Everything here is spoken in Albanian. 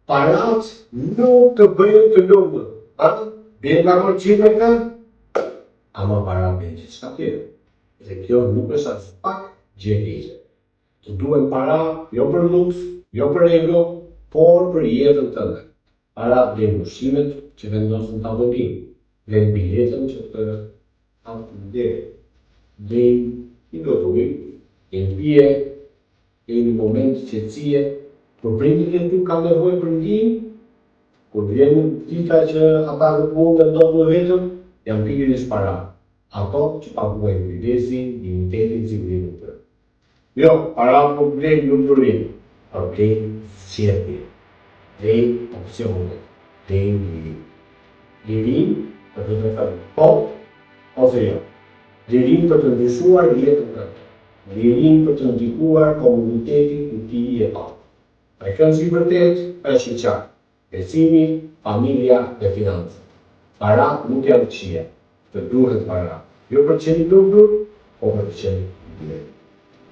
parat nuk të bëjnë të lumtur. Bjen nga kërcime ama para bjen gjithçka tjetër. Dhe kjo nuk është as pak gjë keqe. Të duhen para jo për luks, jo për ego, por për jetën tënde. Para blen ushqimet që vendosen ta vënë, blen biletën që të hapë blen i do të ujë, blen pije, blen moment qetësie. Kur prindërit tu kanë nevojë për ndihmë, kur vjen dita që ata nuk mund të ndodhë vetëm, janë pikërisht para. Ato që paguajnë kujdesin, dignitetin, sigurinë e tyre. Jo, para nuk blen lumturinë, por blen sjellje, blen opsione, blen liri. Lirinë për të thënë po ose jo. Lirinë për të ndryshuar jetën tënde. Lirinë për të ndikuar komunitetin ku ti je pa. Pra kjo është i vërtet, është i qartë. Besimi, familja dhe financat. Para nuk janë këqija, të duhet para. Jo për të qenë lumtur, por për të qenë